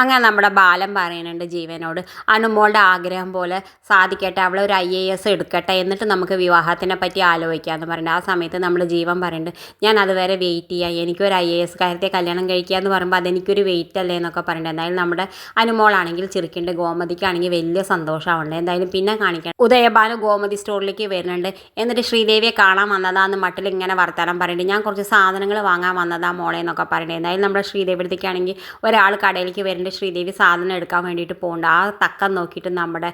അങ്ങനെ നമ്മുടെ ബാലൻ പറയുന്നുണ്ട് ജീവനോട്, അനുമോളുടെ ആഗ്രഹം പോലെ സാധിക്കട്ടെ, അവൾ ഒരു IAS എടുക്കട്ടെ, എന്നിട്ട് നമുക്ക് വിവാഹത്തിനെ പറ്റി ആലോചിക്കാമെന്ന് പറയുന്നത്. ആ സമയത്ത് നമ്മുടെ ജീവൻ പറയുന്നുണ്ട്, ഞാൻ അതുവരെ വെയിറ്റ് ചെയ്യാം, എനിക്കൊരു IAS കാര്യത്തെ കല്യാണം കഴിക്കുക എന്ന് പറയുമ്പോൾ അതെനിക്കൊരു വെയിറ്റ് അല്ലേ എന്നൊക്കെ പറയുന്നത്. എന്തായാലും നമ്മുടെ അനുമോളാണെങ്കിൽ ചിരിക്കുന്നുണ്ട്, ഗോമതിക്കാണെങ്കിൽ വലിയ സന്തോഷമാവുന്നുണ്ട്. എന്തായാലും പിന്നെ കാണിക്കണം, ഉദയഭാനു ഗോമതി സ്റ്റോറിലേക്ക് വരുന്നുണ്ട്. എന്നിട്ട് ശ്രീദേവിയെ കാണാൻ വന്നതാന്ന് മട്ടിൽ ഇങ്ങനെ വർത്താനം പറയുന്നുണ്ട്, ഞാൻ കുറച്ച് സാധനങ്ങൾ വാങ്ങാൻ വന്നതാ മോളെ എന്നൊക്കെ പറയുന്നത്. എന്തായാലും നമ്മുടെ ശ്രീദേവിയടുത്തേക്കാണെങ്കിൽ ഒരാൾ കടയിലേക്ക് വരുന്നുണ്ട്, ശ്രീദേവി സാധനം എടുക്കാൻ വേണ്ടിയിട്ട് പോകുന്നുണ്ട്. ആ തക്കം നോക്കിയിട്ട് നമ്മുടെ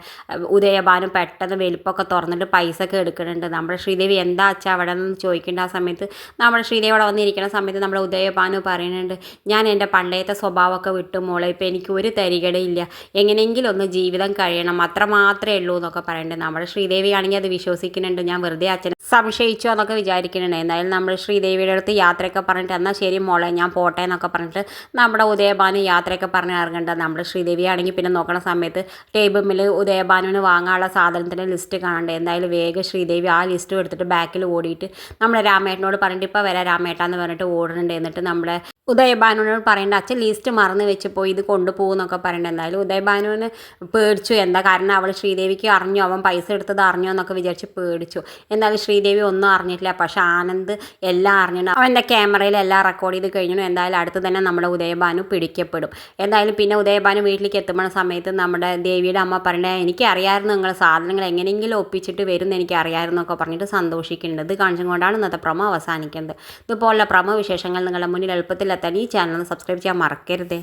ഉദയഭാനു പെട്ടെന്ന് വലിപ്പമൊക്കെ തുറന്നിട്ട് പൈസ ഒക്കെ എടുക്കുന്നുണ്ട്. നമ്മുടെ ശ്രീദേവി എന്താ അച്ഛാ അവിടെ നിന്ന് ചോദിക്കേണ്ട. ആ സമയത്ത് നമ്മുടെ ശ്രീദേവി അവിടെ വന്നിരിക്കുന്ന സമയത്ത് നമ്മുടെ ഉദയഭാനു പറയുന്നുണ്ട്, ഞാൻ എൻ്റെ പണ്ടത്തെ സ്വഭാവമൊക്കെ വിട്ടു മോളെ, ഇപ്പം എനിക്ക് ഒരു തരികടയില്ല, എങ്ങനെയെങ്കിലും ഒന്ന് ജീവിതം കഴിയണം, അത്ര മാത്രമേ ഉള്ളൂ എന്നൊക്കെ പറയുന്നുണ്ട്. നമ്മുടെ ശ്രീദേവി ആണെങ്കിൽ അത് വിശ്വസിക്കുന്നുണ്ട്, ഞാൻ വെറുതെ അച്ഛനെ സംശയിച്ചു എന്നൊക്കെ വിചാരിക്കുന്നുണ്ട്. എന്തായാലും നമ്മൾ ശ്രീദേവിയുടെ അടുത്ത് യാത്രയൊക്കെ പറഞ്ഞിട്ട് എന്നാൽ ശരി മോളെ ഞാൻ പോട്ടെ എന്നൊക്കെ പറഞ്ഞിട്ട് നമ്മുടെ ഉദയഭാനു യാത്രയൊക്കെ പറഞ്ഞ് ഇറങ്ങേണ്ടത്. നമ്മുടെ ശ്രീദേവി ആണെങ്കിൽ പിന്നെ നോക്കണ സമയത്ത് ടേബിളിൽ ഉദയഭാനുവിന് വാങ്ങാനുള്ള സാധനത്തിൻ്റെ ലിസ്റ്റ് കാണണ്ടേ. എന്തായാലും വേഗം ശ്രീദേവി ആ ലിസ്റ്റും എടുത്തിട്ട് ബാക്കിൽ ഓടിയിട്ട് നമ്മുടെ രാമേട്ടനോട് പറഞ്ഞിട്ട് ഇപ്പോൾ വരാം രാമേട്ടാന്ന് പറഞ്ഞിട്ട് ഓടുന്നുണ്ട്. എന്നിട്ട് നമ്മുടെ ഉദയഭാനുവിനോട് പറയേണ്ട, അച്ഛൻ ലിസ്റ്റ് മറന്ന് വെച്ച് പോയി ഇത് കൊണ്ടുപോകുന്നൊക്കെ പറയേണ്ടത്. എന്തായാലും ഉദയഭാനുവിന് പേടിച്ചു, എന്താ കാരണം അവൾ ശ്രീദേവിക്ക് അറിഞ്ഞു, അവൻ പൈസ എടുത്തത് അറിഞ്ഞോ എന്നൊക്കെ വിചാരിച്ച് പേടിച്ചു. എന്തായാലും ശ്രീദേവി ഒന്നും അറിഞ്ഞിട്ടില്ല, പക്ഷേ ആനന്ദ് എല്ലാം അറിഞ്ഞു, അവൻ്റെ ക്യാമറയിൽ എല്ലാം റെക്കോർഡ് ചെയ്ത് കഴിഞ്ഞു. എന്തായാലും അടുത്ത് തന്നെ നമ്മുടെ ഉദയഭാനു പിടിക്കപ്പെടും. എന്തായാലും പിന്നെ ഉദയഭാനു വീട്ടിലേക്ക് എത്തുമ്പോൾ സമയത്ത് നമ്മുടെ ദേവിയുടെ അമ്മ പറയണേ, എനിക്കറിയായിരുന്നു നിങ്ങൾ സാധനങ്ങൾ എങ്ങനെയെങ്കിലും ഒപ്പിച്ചിട്ട് വരുമെന്ന് എനിക്കറിയായിരുന്നു എന്നൊക്കെ പറഞ്ഞിട്ട് സന്തോഷിക്കുന്നുണ്ട്. ഇത് കാണിച്ചുകൊണ്ടാണ് ഇന്നത്തെ പ്രമോ അവസാനിക്കുന്നത്. ഇതുപോലുള്ള പ്രമോ വിശേഷങ്ങൾ നിങ്ങളുടെ മുന്നിൽ എളുപ്പത്തിൽ എത്താൻ ഈ ചാനൽ സബ്സ്ക്രൈബ് ചെയ്യാൻ മറക്കരുതേ.